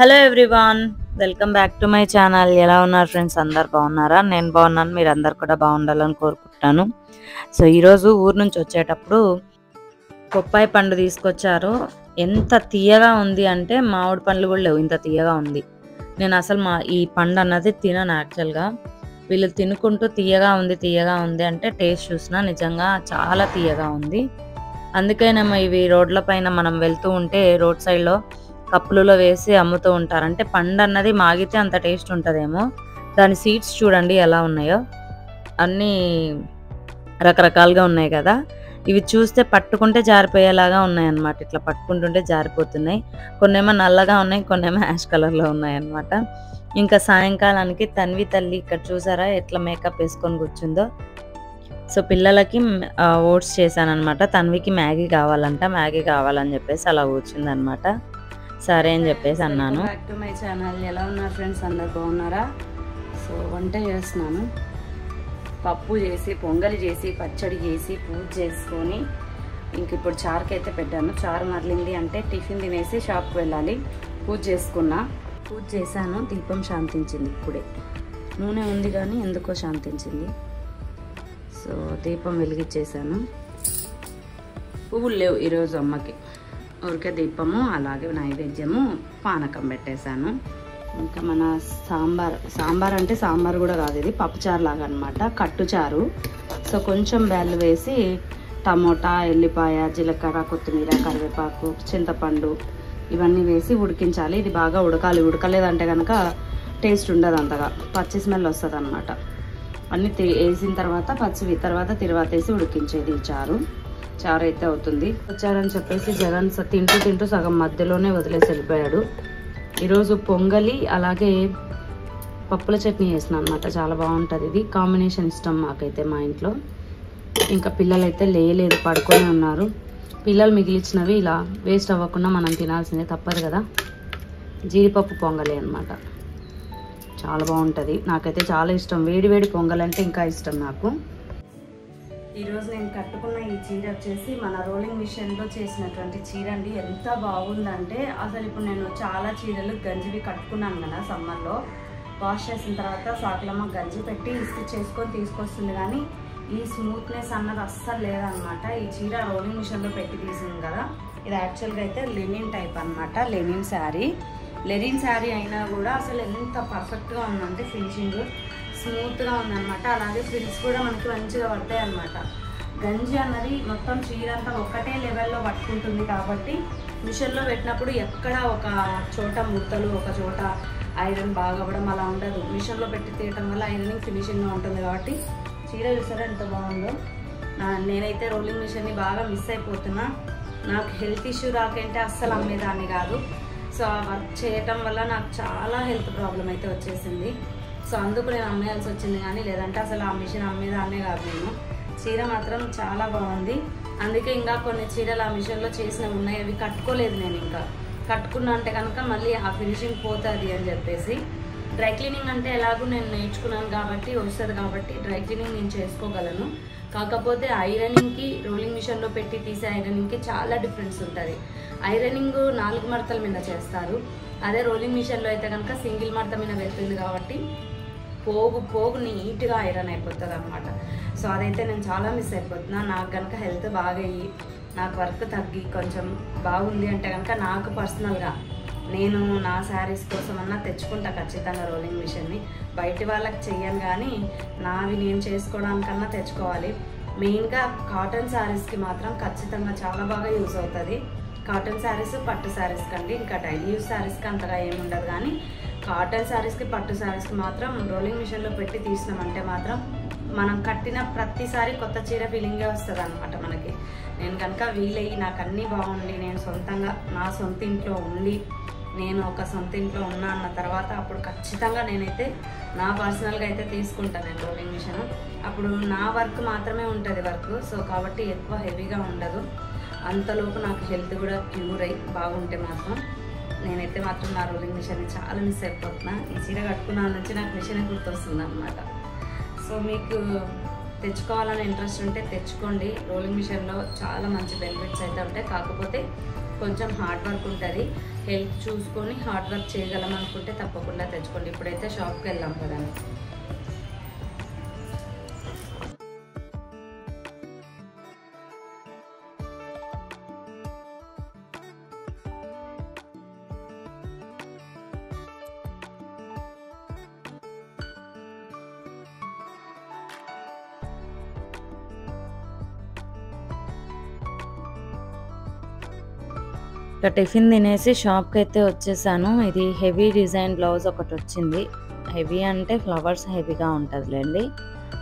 Hello everyone, welcome back to my channel. ఎలా ఉన్నారు friends? అందరు బాగున్నారా? నేను బాగున్నాను, మీరు అందరు కూడా బాగుండాలని కోరుకుంటాను. సో ఈరోజు ఊరు నుంచి వచ్చేటప్పుడు బొప్పాయి పండు తీసుకొచ్చారు. ఎంత తీయగా ఉంది అంటే మామిడి పండ్లు కూడా లేవు, ఇంత తీయగా ఉంది. నేను అసలు ఈ పండు అన్నది తినను యాక్చువల్గా. వీళ్ళు తినుకుంటూ తీయగా ఉంది అంటే టేస్ట్ చూసినా నిజంగా చాలా తీయగా ఉంది. అందుకేనేమో ఇవి రోడ్ల పైన మనం వెళ్తూ ఉంటే రోడ్ సైడ్లో కప్పులలో వేసి అమ్ముతూ ఉంటారు. అంటే పండు అన్నది మాగితే అంత టేస్ట్ ఉంటుందేమో. దాని సీడ్స్ చూడండి ఎలా ఉన్నాయో, అన్నీ రకరకాలుగా ఉన్నాయి కదా. ఇవి చూస్తే పట్టుకుంటే జారిపోయేలాగా ఉన్నాయన్నమాట. ఇట్లా పట్టుకుంటుంటే జారిపోతున్నాయి. కొన్నేమో నల్లగా ఉన్నాయి, కొన్నేమో యాష్ కలర్లో ఉన్నాయన్నమాట. ఇంకా సాయంకాలానికి తన్వి తల్లి ఇక్కడ చూసారా ఎట్లా మేకప్ వేసుకొని కూర్చుందో. సో పిల్లలకి ఓట్స్ చేశాను అనమాట. తన్వికి మ్యాగీ కావాలని చెప్పేసి అలా కూర్చుందనమాట. సరే అని చెప్పేసి అన్నాను. Back to my channel. ఎలా ఉన్నారు ఫ్రెండ్స్? అందరు బాగున్నారా? సో వంట చేస్తున్నాను. పప్పు చేసి, పొంగలి చేసి, పచ్చడి చేసి, పూజ చేసుకొని ఇంక ఇప్పుడు చారుకి అయితే పెట్టాను. చారు మరలింది అంటే టిఫిన్ తినేసి షాప్కి వెళ్ళాలి. పూజ చేశాను. దీపం శాంతించింది ఇప్పుడే. నూనె ఉంది కానీ ఎందుకో శాంతించింది. సో దీపం వెలిగించేసాను. పువ్వులు లేవు ఈరోజు అమ్మకి. ఊరికే దీపము, అలాగే నైవేద్యము, పానకం పెట్టేశాను. ఇంకా మన సాంబార్ అంటే సాంబార్ కూడా కాదు, ఇది పప్పుచారు లాగా అనమాట, కట్టుచారు. సో కొంచెం బెల్లం వేసి టమోటా, ఎల్లిపాయ, జీలకర్ర, కొత్తిమీర, కరివేపాకు, చింతపండు ఇవన్నీ వేసి ఉడికించాలి. ఇది బాగా ఉడకాలి. ఉడకలేదంటే కనుక టేస్ట్ ఉండదు, అంతగా పచ్చి స్మెల్ వస్తుంది అనమాట. అన్నీ వేసిన తర్వాత తర్వాత వేసి ఉడికించేది ఈ చారు అయితే అవుతుంది. వచ్చారని చెప్పేసి జగన్ తింటూ సగం మధ్యలోనే వదిలేసి వెళ్ళిపోయాడు. ఈరోజు పొంగలి అలాగే పప్పుల చట్నీ చేసిన అనమాట. చాలా బాగుంటుంది. ఇది కాంబినేషన్ ఇష్టం మాకైతే మా ఇంట్లో. ఇంకా పిల్లలైతే లేలేదు, పడుకొని ఉన్నారు. పిల్లలు మిగిలిచ్చినవి ఇలా వేస్ట్ అవ్వకుండా మనం తినాల్సిందే, తప్పదు కదా. జీడిపప్పు పొంగలి అనమాట. చాలా బాగుంటుంది. నాకైతే చాలా ఇష్టం. వేడి పొంగల్ అంటే ఇంకా ఇష్టం నాకు. ఈరోజు నేను కట్టుకున్న ఈ చీర వచ్చేసి మన రోలింగ్ మిషన్లో చేసినటువంటి చీర అండి. ఎంత బాగుందంటే అసలు ఇప్పుడు నేను చాలా చీరలు గంజివి కట్టుకున్నాను కదా సమ్మర్లో. వాష్ చేసిన తర్వాత సాకులమ్మ గంజి పెట్టి ఇస్త్రీ చేసుకొని తీసుకొస్తుంది, కానీ ఈ స్మూత్నెస్ అన్నది అస్సలు లేదనమాట. ఈ చీర రోలింగ్ మిషన్లో పెట్టి తీసింది కదా. ఇది యాక్చువల్గా అయితే లెనిన్ టైప్ అనమాట. లెనిన్ శారీ అయినా కూడా అసలు ఎంత పర్ఫెక్ట్గా ఉందంటే ఫినిషింగ్ స్మూత్గా ఉందన్నమాట. అలాగే ఫ్రిల్స్ కూడా మనకి మంచిగా పడతాయి అన్నమాట. గంజి అన్నది మొత్తం చీర అంతా ఒకటే లెవెల్లో పట్టుకుంటుంది కాబట్టి మిషన్లో పెట్టినప్పుడు ఎక్కడ ఒక చోట ముడతలు, ఒక చోట ఐరన్ బాగా అవ్వడం అలా ఉండదు. మిషన్లో పెట్టి తీయటం వల్ల ఐరనింగ్ ఫినిషింగ్గా ఉంటుంది కాబట్టి చీర చూసారా ఎంత బాగుందో. నేనైతే రోలింగ్ మిషన్ని బాగా మిస్ అయిపోతున్నా. నాకు హెల్త్ ఇష్యూ రాకంటే అస్సలు అమ్మేదాన్ని కాదు. సో ఆ వర్క్ చేయటం వల్ల నాకు చాలా హెల్త్ ప్రాబ్లం అయితే వచ్చేసింది. సో అందుకు నేను అమ్మేయాల్సి వచ్చింది, కానీ లేదంటే అసలు ఆ మిషన్ అమ్మేదాన్నే కాదు నేను. చీర మాత్రం చాలా బాగుంది. అందుకే ఇంకా కొన్ని చీరలు ఆ మిషన్లో చేసినవి ఉన్నాయి, అవి కట్టుకోలేదు నేను. ఇంకా కట్టుకున్నా అంటే కనుక మళ్ళీ ఆ ఫినిషింగ్ పోతుంది అని చెప్పేసి. డ్రై క్లీనింగ్ అంటే ఎలాగో నేను నేర్చుకున్నాను కాబట్టి వస్తుంది కాబట్టి డ్రై క్లీనింగ్ నేను చేసుకోగలను. కాకపోతే ఐరనింగ్కి రోలింగ్ మిషన్లో పెట్టి తీసే ఐరనింగ్కి చాలా డిఫరెన్స్ ఉంటుంది. ఐరనింగ్ 4 మడతల మీద చేస్తారు, అదే రోలింగ్ మిషన్లో అయితే కనుక సింగిల్ మడత మీద వెళ్తుంది కాబట్టి పోగు నీట్గా ఐరన్ అయిపోతుంది అనమాట. సో అదైతే నేను చాలా మిస్ అయిపోతున్నా. నాకు కనుక హెల్త్ బాగా అయ్యి నాకు వర్క్ తగ్గి కొంచెం బాగుంది అంటే కనుక నాకు పర్సనల్గా నేను నా శారీస్ కోసమన్నా తెచ్చుకుంటా ఖచ్చితంగా రోలింగ్ మిషన్ని. బయట వాళ్ళకి చెయ్యను, కానీ నావి నేను చేసుకోవడానికన్నా తెచ్చుకోవాలి. మెయిన్గా కాటన్ శారీస్కి మాత్రం ఖచ్చితంగా చాలా బాగా యూజ్ అవుతుంది. కాటన్ శారీస్, పట్టు శారీస్ కండి. ఇంకా డైలీ యూజ్ శారీస్కి అంతగా ఏముండదు, కానీ కాటన్ శారీస్కి, పట్టు శారీస్కి మాత్రం రోలింగ్ మిషన్లో పెట్టి తీసినామంటే మాత్రం మనం కట్టిన ప్రతిసారి కొత్త చీర ఫీలింగే వస్తుంది అనమాట మనకి. నేను కనుక వీలయ్యి నాకు అన్నీ బాగుండి నేను సొంతంగా నా సొంత ఇంట్లో ఉండి నేను ఒక సొంత ఇంట్లో ఉన్నా అన్న తర్వాత అప్పుడు ఖచ్చితంగా నేనైతే నా పర్సనల్గా అయితే తీసుకుంటాను నేను రోలింగ్ మిషన్. అప్పుడు నా వర్క్ మాత్రమే ఉంటుంది వర్క్. సో కాబట్టి ఎక్కువ హెవీగా ఉండదు. అంతలోపు నాకు హెల్త్ కూడా క్యూర్ అయ్యి బాగుంటే మాత్రం నేనైతే మాత్రం నా రోలింగ్ మిషన్ని చాలా మిస్ అయిపోతున్నా. ఈ చీర కట్టుకున్న నుంచి నాకు మిషన్ గుర్తొస్తుంది అనమాట. సో మీకు తెచ్చుకోవాలని ఇంట్రెస్ట్ ఉంటే తెచ్చుకోండి. రోలింగ్ మిషన్లో చాలా మంచి బెనిఫిట్స్ అయితే ఉంటాయి. కాకపోతే కొంచెం హార్డ్ వర్క్ ఉంటుంది. హెల్త్ చూసుకొని హార్డ్ వర్క్ చేయగలం అనుకుంటే తప్పకుండా తెచ్చుకోండి. ఇప్పుడైతే షాప్కి వెళ్దాం కదా. ఇక టిఫిన్ తినేసి షాప్కి అయితే వచ్చేసాను. ఇది హెవీ డిజైన్ బ్లౌజ్ ఒకటి వచ్చింది. హెవీ అంటే ఫ్లవర్స్ హెవీగా ఉంటుందిలేండి.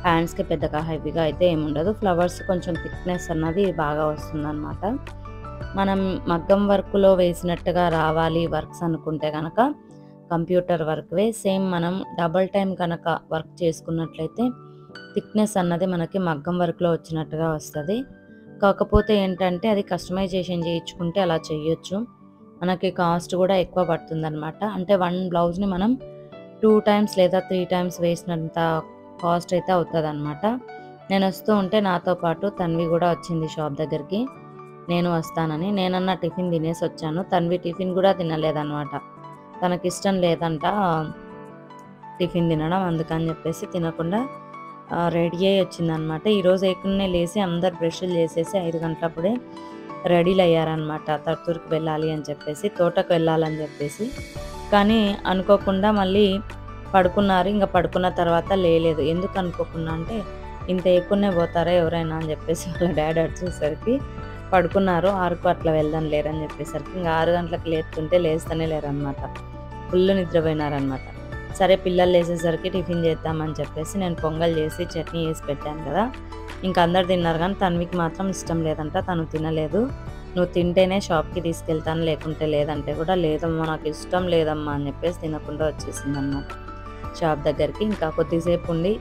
హ్యాండ్స్కి పెద్దగా హెవీగా అయితే ఏముండదు. ఫ్లవర్స్ కొంచెం థిక్నెస్ అన్నది బాగా వస్తుందన్నమాట. మనం మగ్గం వర్క్లో వేసినట్టుగా రావాలి వర్క్స్ అనుకుంటే కనుక కంప్యూటర్ వర్క్వే. సేమ్ మనం డబల్ టైం కనుక వర్క్ చేసుకున్నట్లయితే థిక్నెస్ అన్నది మనకి మగ్గం వర్క్లో వచ్చినట్టుగా వస్తుంది. కాకపోతే ఏంటంటే అది కస్టమైజేషన్ చేయించుకుంటే అలా చేయొచ్చు. మనకి కాస్ట్ కూడా ఎక్కువ పడుతుందన్నమాట. అంటే వన్ బ్లౌజ్ని మనం 2 టైమ్స్ లేదా 3 టైమ్స్ వేసినంత కాస్ట్ అయితే అవుతుందన్నమాట. నేను వస్తూ ఉంటే నాతో పాటు తన్వి కూడా వచ్చింది షాప్ దగ్గరికి. నేను వస్తానని నేనన్నా టిఫిన్ తినేసి వచ్చాను. తన్వి టిఫిన్ కూడా తినలేదన్నమాట. తనకిష్టం లేదంట టిఫిన్ తినడం, అందుకని చెప్పేసి తినకుండా రెడీ అయ్యి వచ్చిందనమాట. ఈరోజు ఏకునే లేచి అందరు బ్రష్లు చేసేసి 5 గంటలప్పుడే రెడీలు అయ్యారనమాట. తత్తూరుకి వెళ్ళాలి అని చెప్పేసి, తోటకు వెళ్ళాలని చెప్పేసి. కానీ అనుకోకుండా మళ్ళీ పడుకున్నారు. ఇంకా పడుకున్న తర్వాత లేలేదు. ఎందుకు అనుకోకుండా అంటే ఇంత ఏకునే పోతారా ఎవరైనా అని చెప్పేసి వాళ్ళ డాడీ వచ్చేసరికి పడుకున్నారు. 6కు అట్లా వెళ్దాం లేరని చెప్పేసరికి ఇంకా 6 గంటలకు లేస్తుంటే లేస్తూనే లేరనమాట. ఫుల్ నిద్రపోయినారనమాట. సరే పిల్లలు లేసేసరికి టిఫిన్ చేద్దామని చెప్పేసి నేను పొంగల్ చేసి చట్నీ వేసి పెట్టాను కదా. ఇంకా అందరు తిన్నారు కానీ తన్వికి మాత్రం ఇష్టం లేదంట. తను తినలేదు. నువ్వు తింటేనే షాప్కి తీసుకెళ్తాను, లేకుంటే లేదంటే కూడా లేదమ్మా నాకు ఇష్టం లేదమ్మా అని చెప్పేసి తినకుండా వచ్చేసింది అన్నమాట షాప్ దగ్గరికి. ఇంకా కొద్దిసేపు ఉండి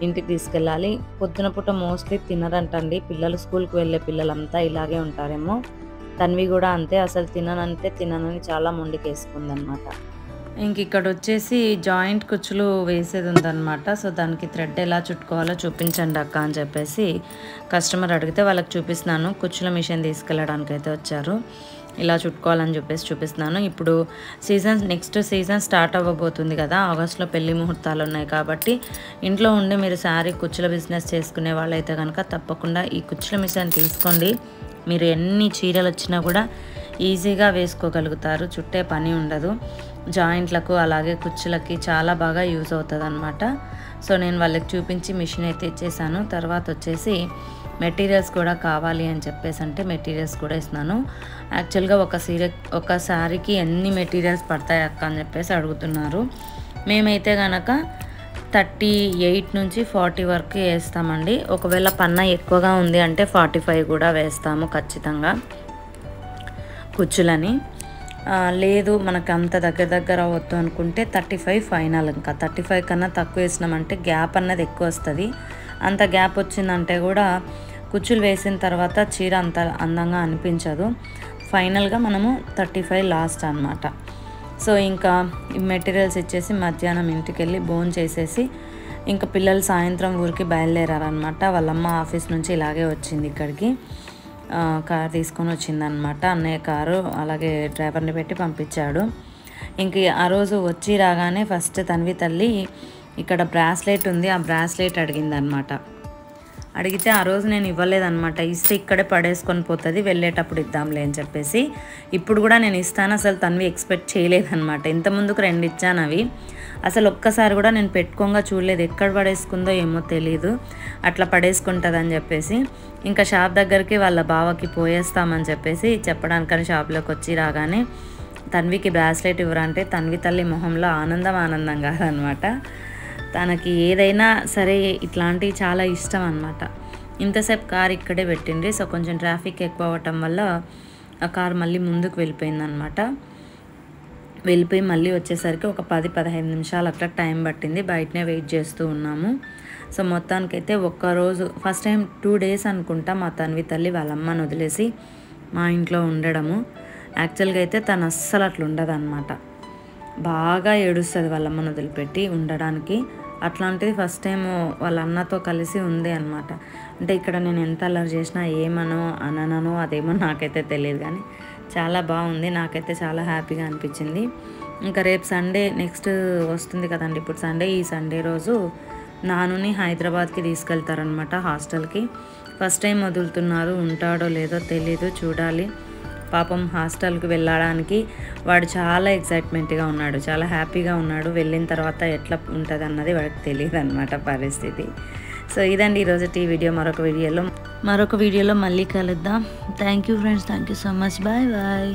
ఇంటికి తీసుకెళ్ళాలి. పొద్దున పూట మోస్ట్లీ తినరంటండి పిల్లలు. స్కూల్కి వెళ్ళే పిల్లలంతా ఇలాగే ఉంటారేమో. తన్వి కూడా అంతే, అసలు తిననంటే తిననని చాలా మొండికేసుకుందనమాట. ఇంక ఇక్కడ వచ్చేసి జాయింట్ కుచ్చులు వేసేది ఉందన్నమాట. సో దానికి థ్రెడ్ ఎలా చుట్టుకోవాలో చూపించండి అక్క అని చెప్పేసి కస్టమర్ అడిగితే వాళ్ళకి చూపిస్తున్నాను. కుచ్చుల మిషన్ తీసుకెళ్ళడానికి అయితే వచ్చారు. ఇలా చుట్టుకోవాలని చెప్పేసి చూపిస్తున్నాను. ఇప్పుడు నెక్స్ట్ సీజన్ స్టార్ట్ అవ్వబోతుంది కదా. ఆగస్టులో పెళ్లి ముహూర్తాలు ఉన్నాయి కాబట్టి ఇంట్లో ఉండి మీరు శారీ కుచ్చుల బిజినెస్ చేసుకునే వాళ్ళైతే కనుక తప్పకుండా ఈ కుచ్చుల మిషన్ తీసుకోండి. మీరు ఎన్ని చీరలు వచ్చినా కూడా ఈజీగా వేసుకోగలుగుతారు. చుట్టే పని ఉండదు. జాయింట్లకు అలాగే కుచ్చులకి చాలా బాగా యూజ్ అవుతుంది అనమాట. సో నేను వాళ్ళకి చూపించి మిషన్ అయితే ఇచ్చేసాను. తర్వాత వచ్చేసి మెటీరియల్స్ కూడా కావాలి అని చెప్పేసి అంటే మెటీరియల్స్ కూడా ఇస్తున్నాను. యాక్చువల్గా ఒక శారీకి ఎన్ని మెటీరియల్స్ పడతాయి అక్క అని చెప్పేసి అడుగుతున్నారు. మేమైతే కనుక 38 నుంచి 40 వరకు వేస్తామండి. ఒకవేళ పన్నా ఎక్కువగా ఉంది అంటే 45 కూడా వేస్తాము ఖచ్చితంగా కుచ్చులని. లేదు మనకు అంత దగ్గర అవ్వద్దు అనుకుంటే 35 ఫైనల్. ఇంకా 35 కన్నా తక్కువ వేసినామంటే గ్యాప్ అన్నది ఎక్కువ వస్తుంది. అంత గ్యాప్ వచ్చిందంటే కూడా కుచ్చులు వేసిన తర్వాత చీర అంత అందంగా అనిపించదు. ఫైనల్గా మనము 35 లాస్ట్ అనమాట. సో ఇంకా ఈ మెటీరియల్స్ ఇచ్చేసి మధ్యాహ్నం ఇంటికి వెళ్ళి భోజనం చేసేసి ఇంకా పిల్లలు సాయంత్రం ఊరికి బయలుదేరారనమాట. వాళ్ళమ్మ ఆఫీస్ నుంచి ఇలాగే వచ్చింది ఇక్కడికి. కార్ తీసుకొని వచ్చిందనమాట. అన్నయ్య కారు అలాగే డ్రైవర్ని పెట్టి పంపించాడు. ఇంక ఆ రోజు వచ్చి రాగానే ఫస్ట్ తన్వి తల్లి ఇక్కడ బ్రాస్లెట్ ఉంది, ఆ బ్రాస్లెట్ అడిగిందనమాట. అడిగితే ఆ రోజు నేను ఇవ్వలేదన్నమాట. ఇస్తే ఇక్కడే పడేసుకొని పోతుంది, వెళ్ళేటప్పుడు ఇద్దాంలే అని చెప్పేసి. ఇప్పుడు కూడా నేను ఇస్తాను. అసలు తన్వి ఎక్స్పెక్ట్ చేయలేదన్నమాట. ఇంత ముందుకు 2 ఇచ్చాను అవి. అసలు ఒక్కసారి కూడా నేను పెట్టుకోగా చూడలేదు. ఎక్కడ పడేసుకుందో ఏమో తెలీదు. అట్లా పడేసుకుంటుందని చెప్పేసి ఇంకా షాప్ దగ్గరికి వాళ్ళ బావకి పోయేస్తామని చెప్పేసి చెప్పడానికని షాప్లోకి వచ్చి రాగానే తన్వికి బ్రాస్లెట్ ఇవ్వరంటే తన్వి తల్లి మొహంలో ఆనందం కాదనమాట. తనకి ఏదైనా సరే ఇట్లాంటివి చాలా ఇష్టం అనమాట. ఇంతసేపు కార్ ఇక్కడే పెట్టిండ్రి. సో కొంచెం ట్రాఫిక్ ఎక్కువ అవ్వటం వల్ల ఆ కార్ మళ్ళీ ముందుకు వెళ్ళిపోయిందనమాట. వెళ్ళిపోయి మళ్ళీ వచ్చేసరికి ఒక 10-15 నిమిషాలు అట్లా టైం పట్టింది. బయటనే వెయిట్ చేస్తూ ఉన్నాము. సో మొత్తానికైతే ఒక్కరోజు ఫస్ట్ టైం 2 డేస్ అనుకుంటా మా తన్వి తల్లి వాళ్ళ అమ్మని వదిలేసి మా ఇంట్లో ఉండడము. యాక్చువల్గా అయితే తను అస్సలు అట్లా ఉండదన్నమాట. బాగా ఏడుస్తుంది వాళ్ళ అమ్మని వదిలిపెట్టి ఉండడానికి. అట్లాంటిది ఫస్ట్ టైం వాళ్ళ అన్నతో కలిసి ఉంది అనమాట. అంటే ఇక్కడ నేను ఎంత అల్లరి చేసినా ఏమనో అననో అదేమో నాకైతే తెలియదు, కానీ చాలా బాగుంది, నాకైతే చాలా హ్యాపీగా అనిపించింది. ఇంకా రేపు సండే నెక్స్ట్ వస్తుంది కదండి, ఇప్పుడు సండే, ఈ సండే రోజు నానుని హైదరాబాద్కి తీసుకెళ్తారనమాట హాస్టల్కి. ఫస్ట్ టైం వదులుతున్నారు, ఉంటాడో లేదో తెలీదు, చూడాలి. పాపం హాస్టల్కి వెళ్ళడానికి వాడు చాలా ఎక్సైట్మెంట్గా ఉన్నాడు, చాలా హ్యాపీగా ఉన్నాడు. వెళ్ళిన తర్వాత ఎట్లా ఉంటుంది అన్నది వాడికి తెలియదు అనమాట పరిస్థితి. సో ఇదండి ఈరోజు వీడియో. మరొక వీడియోలో మళ్ళీ కలుద్దాం. Thank you friends, thank you so much. Bye bye.